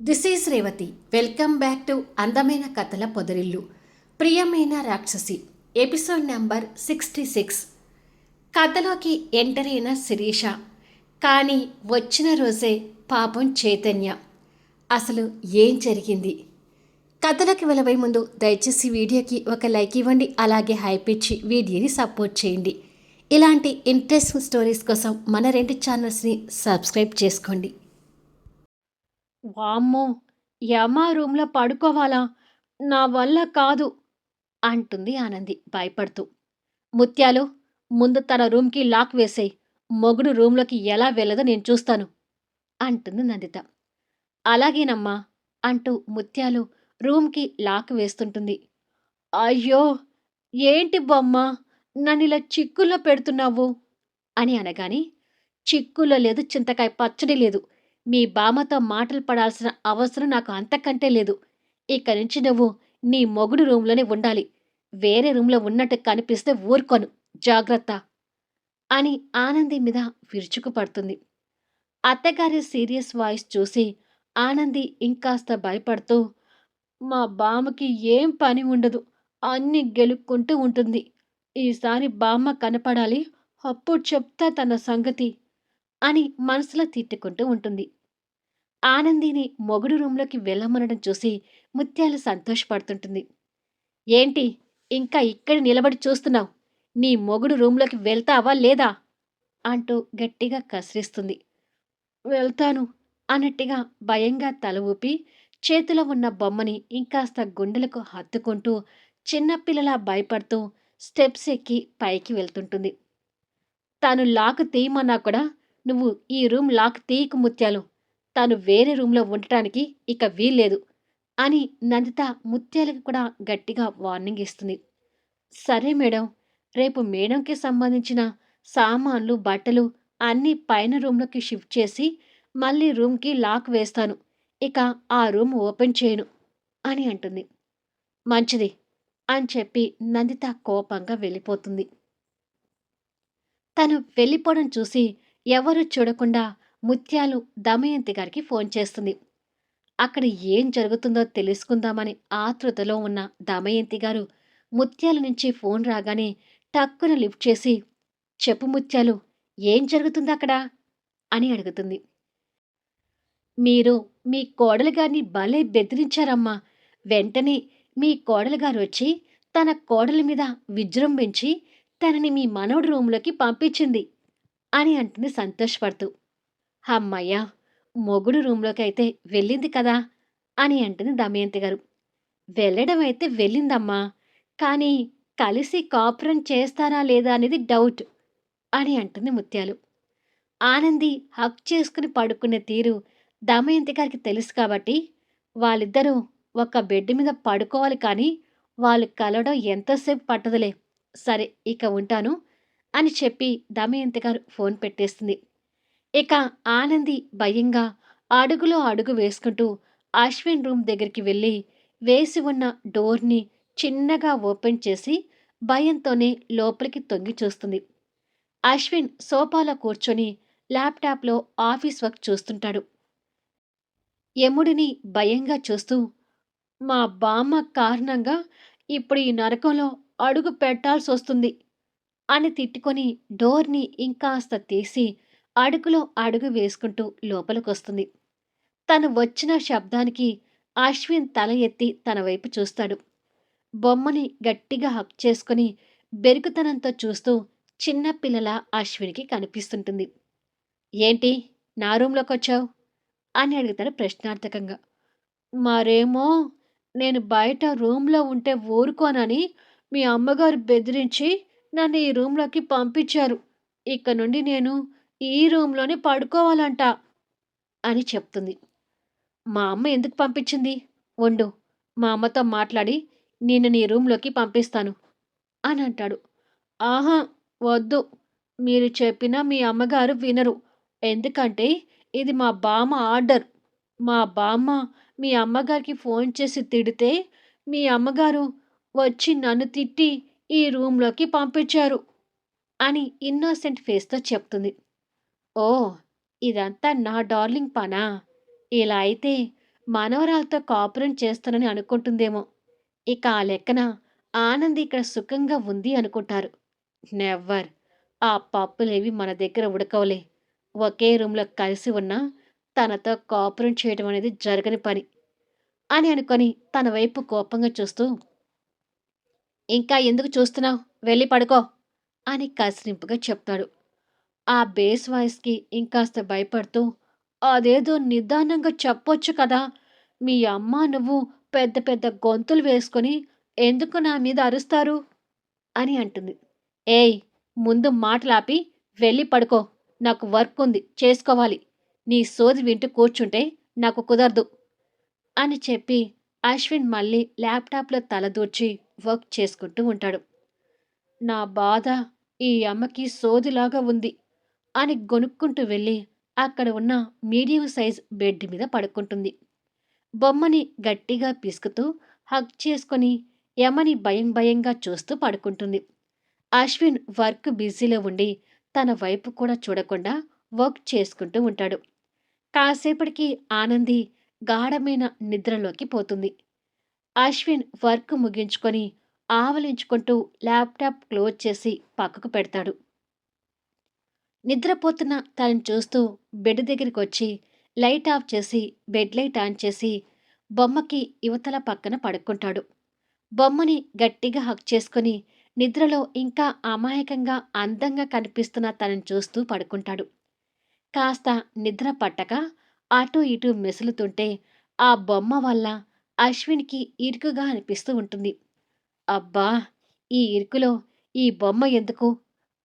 This is Revathi. Welcome back to అందమైన కథల పొదరిల్లు. ప్రియమైన రాక్షసి ఎపిసోడ్ నెంబర్ 66. కథలోకి ఎంటర్ అయిన శిరీష. కానీ వచ్చిన రోజే పాపం చైతన్య. అసలు ఏం జరిగింది? కథలోకి వెళ్ళబోయే ముందు దయచేసి వీడియోకి ఒక లైక్ ఇవ్వండి. అలాగే హైప్ ఇచ్చి వీడియోని సపోర్ట్ చేయండి. ఇలాంటి ఇంట్రెస్టింగ్ స్టోరీస్ కోసం మన రెండు ఛానల్స్ని సబ్స్క్రైబ్ చేసుకోండి. వామ్మో! యమ రూమ్‌లో పడుకోవాలా? నా వల్ల కాదు అంటుంది ఆనంది భయపడుతూ. ముత్యాలు, ముందు తన రూమ్‌కి లాక్ వేసేయ్. మొగుడు రూమ్‌లోకి ఎలా వెళ్ళదో నేను చూస్తాను అంటుంది నందిత. అలాగేనమ్మా అంటూ ముత్యాలు రూమ్‌కి లాక్ వేస్తుంటుంది. అయ్యో! ఏంటి బొమ్మ నన్నిలా చిక్కుల్లో పెడుతున్నావు అని అనగానే, చిక్కుల్లో లేదు, చింతకాయ పచ్చడి లేదు. మీ బామ్మతో మాటలు పడాల్సిన అవసరం నాకు అంతకంటే లేదు. ఇక నుంచి నువ్వు నీ మొగుడు రూమ్‌లోనే ఉండాలి. వేరే రూమ్‌లో ఉన్నట్టు కనిపిస్తే ఊరుకోను. జాగ్రత్త అని ఆనంది మీద విరుచుకుపడుతుంది. అత్తగారి సీరియస్ వాయిస్ చూసి ఆనంది ఇంకాస్త భయపడుతూ, మా బామ్మకి ఏం పని ఉండదు. అన్నీ గెలుక్కుంటూ ఉంటుంది. ఈసారి బామ్మ కనపడాలి. అప్పుడు చెప్తా తన సంగతి అని మనసులో తిట్టుకుంటూ ఉంటుంది. ఆనందిని మొగుడు రూంలోకి వెళ్ళమనడం చూసి ముత్యాలు సంతోషపడుతుంటుంది. ఏంటి ఇంకా ఇక్కడ నిలబడి చూస్తున్నావు? నీ మొగుడు రూంలోకి వెళ్తావా లేదా అంటూ గట్టిగా కసిరిస్తుంది. వెళ్తాను అన్నట్టుగా భయంగా తల ఊపి చేతిలో ఉన్న బొమ్మని ఇంకాస్త గుండెలకు హత్తుకుంటూ చిన్నపిల్లలా భయపడుతూ స్టెప్స్ ఎక్కి పైకి వెళ్తుంటుంది. తను లాక్ తీయమన్నా కూడా నువ్వు ఈ రూమ్ లాక్ తీయకు ముత్యాలు. తను వేరే రూమ్‌లో ఉండటానికి ఇక వీల్లేదు అని నందిత ముత్యాలకి కూడా గట్టిగా వార్నింగ్ ఇస్తుంది. సరే మేడం, రేపు మేడంకి సంబంధించిన సామాన్లు, బట్టలు అన్నీ పైన రూమ్‌లోకి షిఫ్ట్ చేసి మళ్ళీ రూమ్‌కి లాక్ వేస్తాను. ఇక ఆ రూమ్ ఓపెన్ చేయను అని అంటుంది. మంచిది అని చెప్పి నందిత కోపంగా వెళ్ళిపోతుంది. తను వెళ్ళిపోవడం చూసి ఎవరూ చూడకుండా ముత్యాలు దమయంతి గారికి ఫోన్ చేస్తుంది. అక్కడ ఏం జరుగుతుందో తెలుసుకుందామని ఆతృతలో ఉన్న దమయంతి గారు ముత్యాల నుంచి ఫోన్ రాగానే టక్కున లిఫ్ట్ చేసి, చెప్పు ముత్యాలు, ఏం జరుగుతుందక్కడ అని అడుగుతుంది. మీరు మీ కోడలు గారిని భలే బెదిరించారమ్మా. వెంటనే మీ కోడలు గారు వచ్చి తన కోడలి మీద విజృంభించి తనని మీ మనవడి రూంలోకి పంపించింది అని అంటుంది సంతోషపడుతూ. హమ్మయ్య! మొగుడు రూంలోకైతే వెళ్ళింది కదా అని అంటుంది దమయంతి గారు. వెళ్ళడం అయితే వెళ్ళిందమ్మా. కానీ కలిసి కాపురం చేస్తారా లేదా అనేది డౌట్ అని అంటుంది ముత్యాలు. ఆనంది హగ్ చేసుకుని పడుకునే తీరు దమయంతి గారికి తెలుసు కాబట్టి వాళ్ళిద్దరూ ఒక బెడ్ మీద పడుకోవాలి కానీ వాళ్ళు కలవడం ఎంతసేపు పట్టదులే. సరే ఇక ఉంటాను అని చెప్పి దమయంతి గారు ఫోన్ పెట్టేస్తుంది. ఇక ఆనంది భయంగా అడుగులో అడుగు వేసుకుంటూ అశ్విన్ రూమ్ దగ్గరికి వెళ్ళి వేసి ఉన్న డోర్ని చిన్నగా ఓపెన్ చేసి భయంతోనే లోపలికి తొంగి చూస్తుంది. అశ్విన్ సోఫాలో కూర్చొని ల్యాప్టాప్లో ఆఫీస్ వర్క్ చూస్తుంటాడు. యముడిని భయంగా చూస్తూ, మా బామ్మ కారణంగా ఇప్పుడు ఈ నరకంలో అడుగు పెట్టాల్సొస్తుంది అని తిట్టుకొని డోర్ని ఇంకాస్త తీసి అడుగులో అడుగు వేసుకుంటూ లోపలికొస్తుంది. తను వచ్చిన శబ్దానికి అశ్విన్ తల ఎత్తి తన వైపు చూస్తాడు. బొమ్మని గట్టిగా హక్ చేసుకుని బెరుకుతనంతో చూస్తూ చిన్నపిల్లల అశ్వినికి కనిపిస్తుంటుంది. ఏంటి నా రూంలోకొచ్చావు అని అడుగుతాడు ప్రశ్నార్థకంగా. మరేమో నేను బయట రూమ్‌లో ఉంటే ఊరుకోనని మీ అమ్మగారు బెదిరించి నన్ను ఈ రూమ్‌లోకి పంపించారు. ఇక నుండి నేను ఈ రూమ్‌లోనే పడుకోవాలంట అని చెప్తుంది. మా అమ్మ ఎందుకు పంపించింది? ఉండు, మా అమ్మతో మాట్లాడి నిన్ను నీ రూమ్‌లోకి పంపిస్తాను అని అంటాడు. ఆహా! వద్దు. మీరు చెప్పినా మీ అమ్మగారు వినరు. ఎందుకంటే ఇది మా బామ్మ ఆర్డర్. మా బామ్మ మీ అమ్మగారికి ఫోన్ చేసి తిడితే మీ అమ్మగారు వచ్చి నన్ను తిట్టి ఈ రూమ్‌లోకి పంపించారు అని ఇన్నోసెంట్ ఫేస్‌తో చెప్తుంది. ఓహ్! ఇదంతా నా డార్లింగ్ పనా? ఇలా అయితే మనవరాలతో కాపురం చేస్తానని అనుకుంటుందేమో. ఇక ఆ లెక్కన ఆనంది ఇక్కడ సుఖంగా ఉంది అనుకుంటారు. నెవ్వర్. ఆ పప్పులేవి మన దగ్గర ఉడకవులే. ఒకే రూమ్‌లో కలిసి ఉన్నా తనతో కాపురం చేయడం అనేది జరగని పని అని అనుకొని తన వైపు కోపంగా చూస్తూ, "ఇంకా ఎందుకు చూస్తున్నావు? వెళ్లి పడుకో" అని కసిరింపుగా చెప్తాడు. ఆ బేస్ వాయిస్‌కి ఇంకాస్త భయపడుతూ, "అదేదో నిదానంగా చెప్పొచ్చు కదా! మీ అమ్మ నువ్వు పెద్ద పెద్ద గొంతులు వేసుకొని ఎందుకు నా మీద అరుస్తారు?" అని అంటుంది. "ఏయ్! ముందు మాటలాపి వెళ్ళి పడుకో. నాకు వర్క్ ఉంది చేసుకోవాలి. నీ సోది వింటూ కూర్చుంటే నాకు కుదరదు" అని చెప్పి అశ్విన్ మళ్ళీ ల్యాప్‌టాప్‌లో తలదూర్చి వర్క్ చేసుకుంటూ ఉంటాడు. నా బాధ ఈ అమ్మకి సోదిలాగా ఉంది అని గొనుక్కుంటూ వెళ్ళి అక్కడ ఉన్న మీడియం సైజ్ బెడ్ మీద పడుకుంటుంది. బొమ్మని గట్టిగా పిసుకుతూ హగ్ చేసుకొని యమని భయం భయంగా చూస్తూ పడుకుంటుంది. అశ్విన్ వర్క్ బిజీలో ఉండి తన వైపు కూడా చూడకుండా వర్క్ చేసుకుంటూ ఉంటాడు. కాసేపటికి ఆనంది గాఢమైన నిద్రలోకి పోతుంది. అశ్విన్ వర్క్ ముగించుకొని ఆవలించుకుంటూ ల్యాప్టాప్ క్లోజ్ చేసి పక్కకు పెడతాడు. నిద్రపోతున్న తనని చూస్తూ బెడ్ దగ్గరికొచ్చి లైట్ ఆఫ్ చేసి బెడ్ లైట్ ఆన్ చేసి బొమ్మకి యువతల పక్కన పడుకుంటాడు. బొమ్మని గట్టిగా హగ్ చేసుకుని నిద్రలో ఇంకా అమాయకంగా అందంగా కనిపిస్తున్న తనని చూస్తూ పడుకుంటాడు. కాస్త నిద్ర పట్టక అటూ ఇటూ మెసులుతుంటే ఆ బొమ్మ వల్ల అశ్విన్‌కి ఇరుకుగా అనిపిస్తూ ఉంటుంది. అబ్బా! ఈ ఇరుకులో ఈ బొమ్మ ఎందుకు?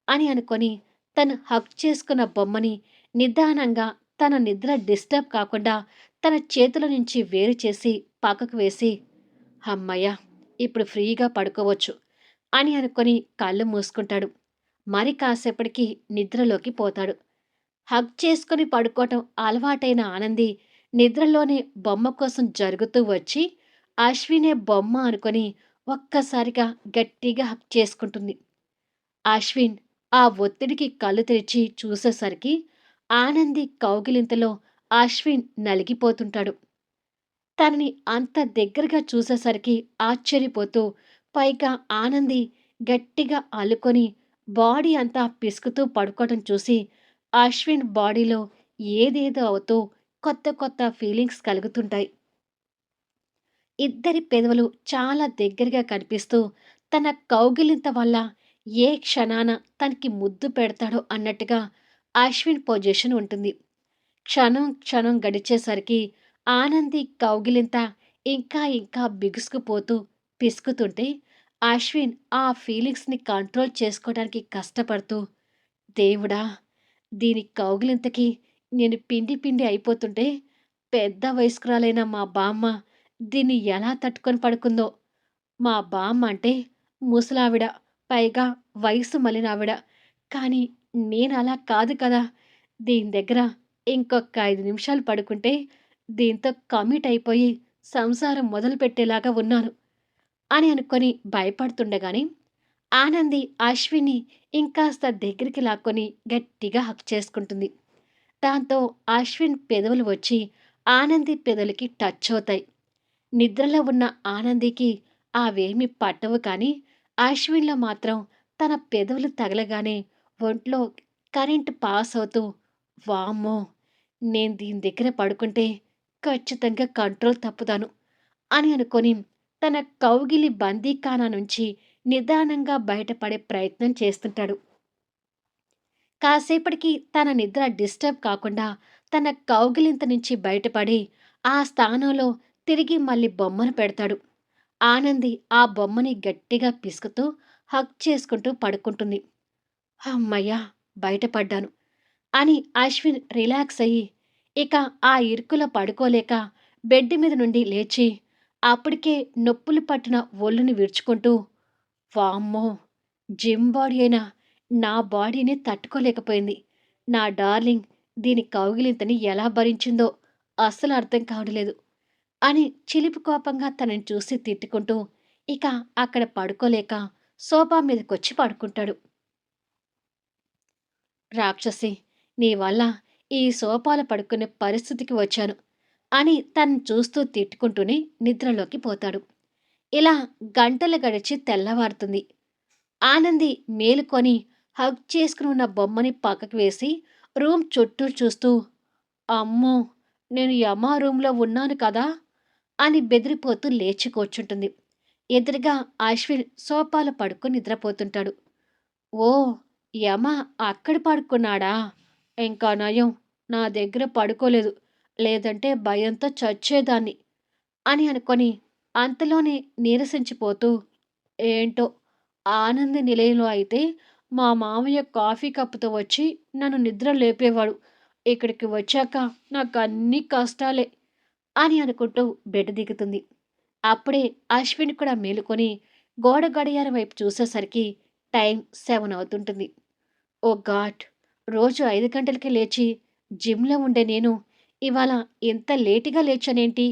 అని అనుకొని తను హగ్ చేసుకున్న బొమ్మని నిదానంగా తన నిద్ర డిస్టర్బ్ కాకుండా తన చేతుల నుంచి వేరు చేసి పక్కకు వేసి, హమ్మయ్య! ఇప్పుడు ఫ్రీగా పడుకోవచ్చు అని అనుకొని కళ్ళు మూసుకుంటాడు. మరి కాసేపటికి నిద్రలోకి పోతాడు. హగ్ చేసుకుని పడుకోవటం అలవాటైన ఆనంది నిద్రలోనే బొమ్మ కోసం జరుగుతూ వచ్చి అశ్వినే బొమ్మ అనుకొని ఒక్కసారిగా గట్టిగా హగ్ చేసుకుంటుంది. అశ్విన్ ఆ ఒత్తిడికి కళ్ళు తెరిచి చూసేసరికి ఆనంది కౌగిలింతలో అశ్విన్ నలిగిపోతుంటాడు. తనని అంత దగ్గరగా చూసేసరికి ఆశ్చర్యపోతూ పైగా ఆనంది గట్టిగా అల్లుకొని బాడీ అంతా పిసుకుతూ పడుకోవటం చూసి అశ్విన్ బాడీలో ఏదేదో అవుతూ కొత్త కొత్త ఫీలింగ్స్ కలుగుతుంటాయి. ఇద్దరి పెదవులు చాలా దగ్గరగా కనిపిస్తూ తన కౌగిలింత వల్ల ఏ క్షణాన తనకి ముద్దు పెడతాడో అన్నట్టుగా అశ్విన్ పొజిషన్ ఉంటుంది. క్షణం క్షణం గడిచేసరికి ఆనంది కౌగిలింత ఇంకా ఇంకా బిగుసుకుపోతూ పిసుకుతుంటే అశ్విన్ ఆ ఫీలింగ్స్ని కంట్రోల్ చేసుకోవడానికి కష్టపడుతూ, దేవుడా, దీని కౌగిలింతకి నేను పిండి పిండి అయిపోతుంటే పెద్ద వయస్కురాలైన మా బామ్మ దీన్ని ఎలా తట్టుకొని పడుకుందో. మా బామ్మ అంటే ముసలావిడ, పైగా వయసు మళ్ళినావిడ. కానీ నేనలా కాదు కదా! దీని దగ్గర ఇంకొక 5 నిమిషాలు పడుకుంటే దీంతో కమిట్ అయిపోయి సంసారం మొదలుపెట్టేలాగా ఉన్నాను అని అనుకొని భయపడుతుండగానే ఆనంది అశ్విని ఇంకాస్త దగ్గరికి లాక్కొని గట్టిగా హక్ చేసుకుంటుంది. దాంతో అశ్విన్ పెదవులు వచ్చి ఆనంది పెదవులకి టచ్ అవుతాయి. నిద్రలో ఉన్న ఆనందికి అవేమీ పట్టవు కానీ అశ్విన్‌లో మాత్రం తన పెదవులు తగలగానే ఒంట్లో కరెంట్ పాస్ అవుతూ, వామ్మో! నేను దీని దగ్గర పడుకుంటే ఖచ్చితంగా కంట్రోల్ తప్పుతాను అని అనుకొని తన కౌగిలి బందీఖానా నుంచి నిదానంగా బయటపడే ప్రయత్నం చేస్తుంటాడు. కాసేపటికి తన నిద్ర డిస్టర్బ్ కాకుండా తన కౌగిలింత నుంచి బయటపడి ఆ స్థానంలో తిరిగి మళ్ళీ బొమ్మను పెడతాడు. ఆనంది ఆ బొమ్మని గట్టిగా పిసుకుతూ హగ్ చేసుకుంటూ పడుకుంటుంది. హమ్మయ్య! బయటపడ్డాను అని అశ్విన్ రిలాక్స్ అయ్యి ఇక ఆ ఇరుకులో పడుకోలేక బెడ్ మీద నుండి లేచి అప్పటికే నొప్పులు పట్టిన ఒళ్ళుని విరుచుకుంటూ, వామ్మో! జిమ్ బాడీ అయినా నా బాడీని తట్టుకోలేకపోయింది. నా డార్లింగ్ దీని కౌగిలింతని ఎలా భరించిందో అస్సలు అర్థం కావట్లేదు అని చిలిపి కోపంగా తనని చూసి తిట్టుకుంటూ ఇక అక్కడ పడుకోలేక సోఫా మీదకొచ్చి పడుకుంటాడు. రాక్షసి! నీ వల్ల ఈ సోఫాలో పడుకునే పరిస్థితికి వచ్చాను. అని తను చూస్తూ తిట్టుకుంటూనే నిద్రలోకి పోతాడు. ఇలా గంటలు గడిచి తెల్లవారుతుంది. ఆనంది మేలుకొని హగ్ చేసుకుని ఉన్న బొమ్మని పక్కకు వేసి రూమ్ చుట్టూ చూస్తూ, అమ్మో! నేను యమ రూమ్‌లో ఉన్నాను కదా! అని బెదిరిపోతూ లేచి కూర్చుంటుంది. ఎదురుగా అశ్విన్ సోఫాలో పడుకొని నిద్రపోతుంటాడు. ఓహ్! యమ అక్కడ పడుకున్నాడా? ఇంకా నయం నా దగ్గర పడుకోలేదు. లేదంటే భయంతో చచ్చేదాన్ని అని అనుకొని అంతలోనే నీరసించిపోతూ, ఏంటో ఆనంద నిలయంలో అయితే మా మామయ్య కాఫీ కప్పుతో వచ్చి నన్ను నిద్ర లేపేవాడు. ఇక్కడికి వచ్చాక నాకన్నీ కష్టాలే అని అనుకుంటూ బెడ్ దిగుతుంది. అప్పుడే అశ్విన్ కూడా మేలుకొని గోడ గడియారం వైపు చూసేసరికి టైం 7 అవుతుంటుంది. ఓ గాడ్! రోజు 5 గంటలకే లేచి జిమ్‌లో ఉండే నేను ఇవాళ ఇంత లేటుగా లేచానేంటి?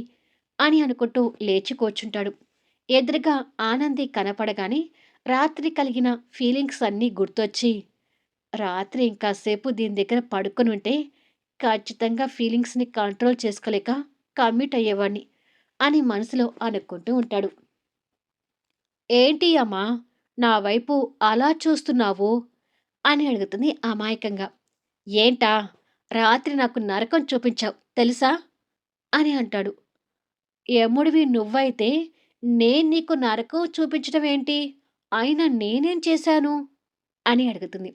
అని అనుకుంటూ లేచి కూర్చుంటాడు. ఎదురుగా ఆనంది కనపడగానే రాత్రి కలిగిన ఫీలింగ్స్ అన్నీ గుర్తొచ్చి, రాత్రి ఇంకాసేపు దీని దగ్గర పడుకొనుంటే ఖచ్చితంగా ఫీలింగ్స్‌ని కంట్రోల్ చేసుకోలేక కమిట్ అయ్యేవాడిని అని మనసులో అనుకుంటూ ఉంటాడు. ఏంటి అమ్మా! నా వైపు అలా చూస్తున్నావు? అని అడుగుతుంది అమాయకంగా. ఏంటా? రాత్రి నాకు నరకం చూపించావు తెలుసా? అని అంటాడు. యముడివి నువ్వైతే నేను నీకు నరకం చూపించడం ఏంటి? అయినా నేనేం చేశాను? అని అడుగుతుంది.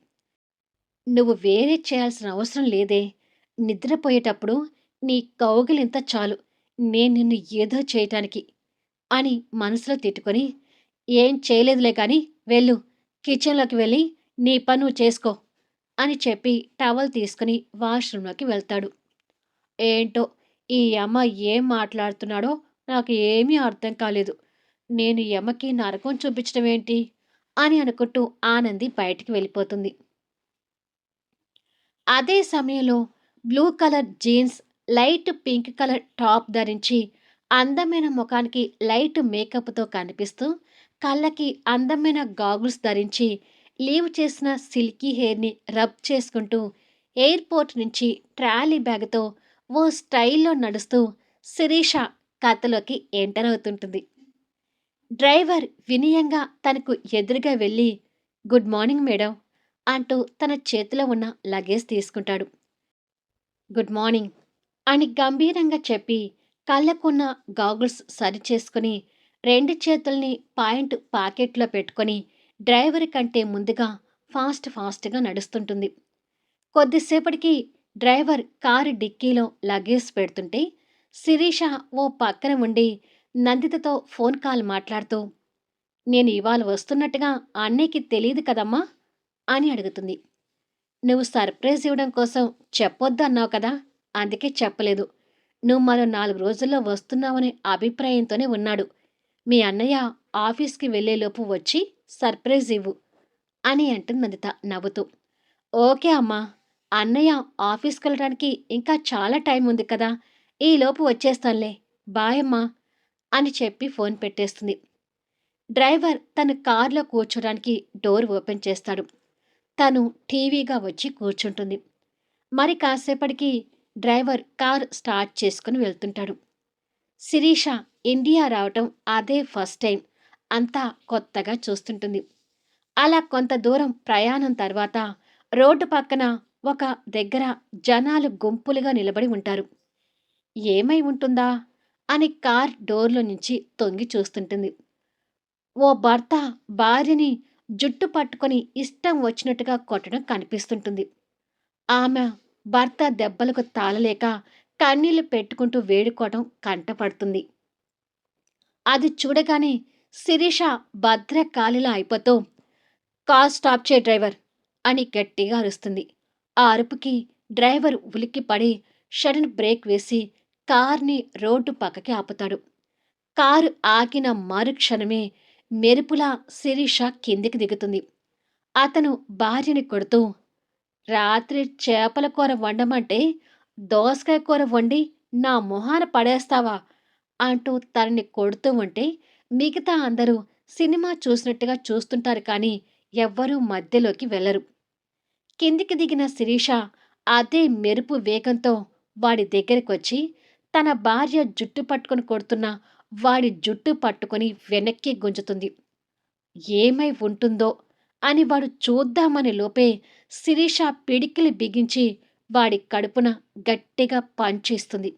నువ్వు వేరే చేయాల్సిన అవసరం లేదే. నిద్రపోయేటప్పుడు నీ కౌగిలింత చాలు నేను నిన్ను ఏదో చేయటానికి అని మనసులో తిట్టుకొని, ఏం చేయలేదులే కాని వెళ్ళు కిచెన్‌లోకి వెళ్ళి నీ పని నువ్వు చేసుకో అని చెప్పి టవల్ తీసుకుని వాష్‌రూమ్‌లోకి వెళ్తాడు. ఏంటో ఈ యమ ఏం మాట్లాడుతున్నాడో నాకు ఏమీ అర్థం కాలేదు. నేను యమకి నరకం చూపించడం ఏంటి? అని అనుకుంటూ ఆనంది బయటికి వెళ్ళిపోతుంది. అదే సమయంలో blue colour jeans, light pink colour top ధరించి, అందమైన ముఖానికి లైట్ మేకప్‌తో కనిపిస్తూ, కళ్ళకి అందమైన గాగుల్స్ ధరించి, లీవ్ చేసిన సిల్కీ హెయిర్‌ని రబ్ చేసుకుంటూ, ఎయిర్‌పోర్ట్ నుంచి ట్రాలీ బ్యాగ్‌తో ఓ స్టైల్‌లో నడుస్తూ శిరీష కథలోకి ఎంటర్ అవుతుంటుంది. డ్రైవర్ వినయంగా తనకు ఎదురుగా వెళ్ళి, గుడ్ మార్నింగ్ మేడం అంటూ తన చేతిలో ఉన్న లగేజ్ తీసుకుంటాడు. గుడ్ మార్నింగ్ అని గంభీరంగా చెప్పి కళ్ళకున్న గాగుల్స్ సరిచేసుకుని 2 చేతుల్ని పాయింట్ పాకెట్లో పెట్టుకొని డ్రైవర్ కంటే ముందుగా ఫాస్ట్‌గా నడుస్తుంటుంది. కొద్దిసేపటికి డ్రైవర్ కారు డిక్కీలో లగేజ్ పెడుతుంటే శిరీష ఓ పక్కన ఉండి నందితతో ఫోన్ కాల్ మాట్లాడుతూ, నేను ఇవాళ వస్తున్నట్టుగా అన్నయ్యకి తెలీదు కదమ్మా అని అడుగుతుంది. నువ్వు సర్ప్రైజ్ ఇవ్వడం కోసం చెప్పొద్దు అన్నావు కదా! అందుకే చెప్పలేదు. నువ్వు మరో 4 రోజుల్లో వస్తున్నావనే అభిప్రాయంతోనే ఉన్నాడు. మీ అన్నయ్య ఆఫీస్‌కి వెళ్ళేలోపు వచ్చి సర్ప్రైజ్ ఇవ్వు అని అంటుంది నందిత నవ్వుతూ. ఓకే అమ్మా! అన్నయ్య ఆఫీస్‌కెళ్ళడానికి ఇంకా చాలా టైం ఉంది కదా! ఈలోపు వచ్చేస్తానులే. బాయ్ అమ్మా! అని చెప్పి ఫోన్ పెట్టేస్తుంది. డ్రైవర్ తన కారులో కూర్చోడానికి డోర్ ఓపెన్ చేస్తాడు. తను టీవీగా వచ్చి కూర్చుంటుంది. మరి కాసేపటికి డ్రైవర్ కార్ స్టార్ట్ చేసుకుని వెళ్తుంటాడు. శిరీష ఇండియా రావటం అదే ఫస్ట్ టైం. అంతా కొత్తగా చూస్తుంటుంది. అలా కొంత దూరం ప్రయాణం తర్వాత రోడ్డు పక్కన ఒక దగ్గర జనాలు గుంపులుగా నిలబడి ఉంటారు. ఏమై ఉంటుందా అని కార్ డోర్‌లో నుంచి తొంగి చూస్తుంటుంది. ఓ భర్త భార్యని జుట్టు పట్టుకొని ఇష్టం వచ్చినట్టుగా కొట్టడం కనిపిస్తుంటుంది. ఆమె భర్త దెబ్బలకు తాళలేక కన్నీళ్లు పెట్టుకుంటూ వేడుకోవటం కంటపడుతుంది. అది చూడగానే శిరీష భద్రకాళిలా అయిపోతూ, కార్ స్టాప్ చేయి డ్రైవర్ అని గట్టిగా అరుస్తుంది. ఆ అరుపుకి డ్రైవర్ ఉలిక్కిపడి సడన్ బ్రేక్ వేసి కార్‌ని రోడ్డు పక్కకి ఆపుతాడు. కారు ఆగిన మరుక్షణమే మెరుపులా శిరీష కిందికి దిగుతుంది. అతను భార్యని కొడుతూ, రాత్రి చేపల కూర వండమంటే దోసకాయ కూర వండి నా మొహాన పడేస్తావా అంటూ తనని కొడుతూ ఉంటే మిగతా అందరూ సినిమా చూసినట్టుగా చూస్తుంటారు కానీ ఎవ్వరూ మధ్యలోకి వెళ్లరు. కిందికి దిగిన శిరీష అదే మెరుపు వేగంతో వాడి దగ్గరికొచ్చి తన భార్య జుట్టు పట్టుకొని కొడుతున్నా వాడి జుట్టు పట్టుకొని వెనక్కి గుంజుతుంది. ఏమై ఉంటుందో అని వాడు చూద్దామనే లోపే శిరీష పిడికిలి బిగించి వాడి కడుపున గట్టిగా పంచేస్తుంది.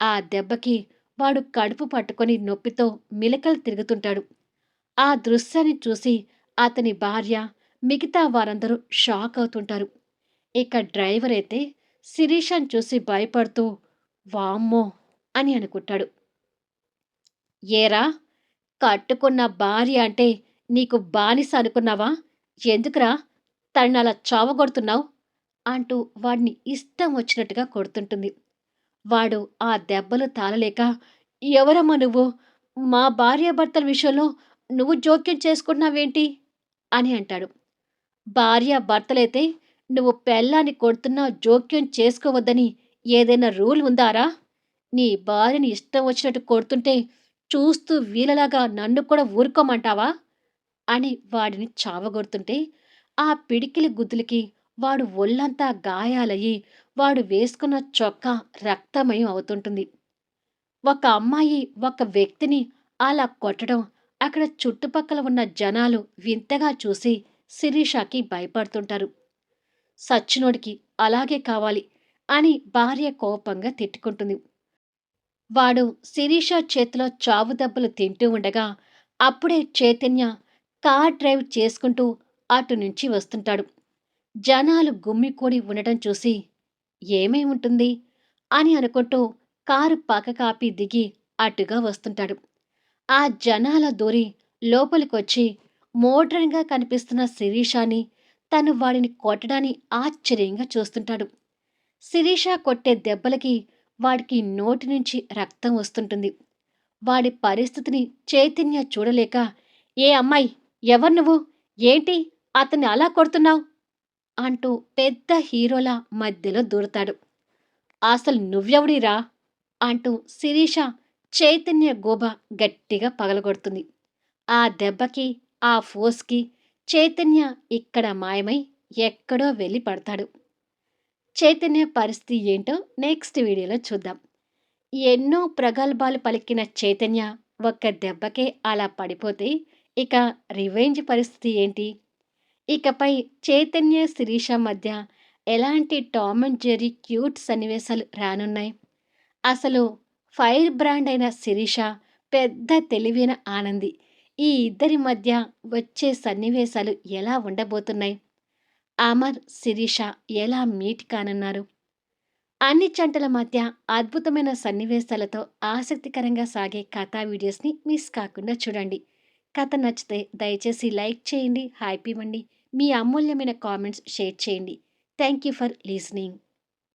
ఆ దెబ్బకి వాడు కడుపు పట్టుకొని నొప్పితో మిలకలు తిరుగుతుంటాడు. ఆ దృశ్యాన్ని చూసి అతని భార్య, మిగతా వారందరూ షాక్ అవుతుంటారు. ఇక డ్రైవర్ అయితే శిరీషను చూసి భయపడుతూ వామ్మో అని అనుకుంటాడు. ఏరా, కట్టుకున్న భార్య అంటే నీకు బానిస అనుకున్నావా? ఎందుకురా తననలా చావగొడుతున్నావు? అంటూ వాడిని ఇష్టం వచ్చినట్టుగా కొడుతుంటుంది. వాడు ఆ దెబ్బలు తాళలేక, ఎవరమ్మా నువ్వు? మా భార్యాభర్తల విషయంలో నువ్వు జోక్యం చేసుకుంటున్నావేంటి? అని అంటాడు. భార్యాభర్తలైతే నువ్వు పెళ్ళాన్ని కొడుతున్నా జోక్యం చేసుకోవద్దని ఏదైనా రూల్ ఉందారా? నీ భార్యని ఇష్టం వచ్చినట్టు కొడుతుంటే చూస్తూ వీళ్ళలాగా నన్ను కూడా ఊరుకోమంటావా? అని వాడిని చావగొడుతుంటే ఆ పిడికిలి గుద్దులకి వాడు ఒళ్ళంతా గాయాలయ్యి వాడు వేసుకున్న చొక్కా రక్తమయం అవుతుంటుంది. ఒక అమ్మాయి ఒక వ్యక్తిని అలా కొట్టడం అక్కడ చుట్టుపక్కల ఉన్న జనాలు వింతగా చూసి శిరీషకి భయపడుతుంటారు. సచ్చినోడికి అలాగే కావాలి అని భార్య కోపంగా తిట్టుకుంటుంది. వాడు శిరీష చేతిలో చావు దెబ్బలు తింటూ ఉండగా అప్పుడే చైతన్య కార్ డ్రైవ్ చేసుకుంటూ అటు నుంచి వస్తుంటాడు. జనాలు గుమ్మికూడి ఉండటం చూసి ఏమై ఉంటుంది అని అనుకుంటూ కారు పక్కకాపి దిగి అటుగా వస్తుంటాడు. ఆ జనాల దూరి లోపలికొచ్చి మోడ్రన్గా కనిపిస్తున్న శిరీషాని తను వాడిని కొట్టడాన్ని ఆశ్చర్యంగా చూస్తుంటాడు. శిరీష కొట్టే దెబ్బలకి వాడికి నోటి నుంచి రక్తం వస్తుంటుంది. వాడి పరిస్థితిని చైతన్య చూడలేక, ఏ అమ్మాయి, ఎవరు నువ్వు? ఏంటి అతన్ని అలా కొడుతున్నావు? అంటూ పెద్ద హీరోలా మధ్యలో దూరతాడు. అసలు నువ్వెవడిరా? అంటూ శిరీష చైతన్య గోబ గట్టిగా పగలగొడుతుంది. ఆ దెబ్బకి, ఆ ఫోర్స్‌కి చైతన్య ఇక్కడ మాయమై ఎక్కడో వెళ్ళి పడతాడు. చైతన్య పరిస్థితి ఏంటో నెక్స్ట్ వీడియోలో చూద్దాం. ఎన్నో ప్రగల్భాలు పలికిన చైతన్య ఒక్క దెబ్బకే అలా పడిపోతే ఇక రివెంజ్ పరిస్థితి ఏంటి? ఇకపై చైతన్య, శిరీష మధ్య ఎలాంటి టామ్ అండ్ జెర్రీ క్యూట్ సన్నివేశాలు రానున్నాయి? అసలు ఫైర్ బ్రాండ్ అయిన శిరీష, పెద్ద తెలివైన ఆనంది, ఈ ఇద్దరి మధ్య వచ్చే సన్నివేశాలు ఎలా ఉండబోతున్నాయి? అమర్, శిరీష ఎలా మీట్ కానున్నారు? అన్ని జంటల మధ్య అద్భుతమైన సన్నివేశాలతో ఆసక్తికరంగా సాగే కథా వీడియోస్ని మిస్ కాకుండా చూడండి. కథ నచ్చితే దయచేసి లైక్ చేయండి, హైప్ ఇవ్వండి, మీ అమూల్యమైన కామెంట్స్ షేర్ చేయండి. Thank you for listening.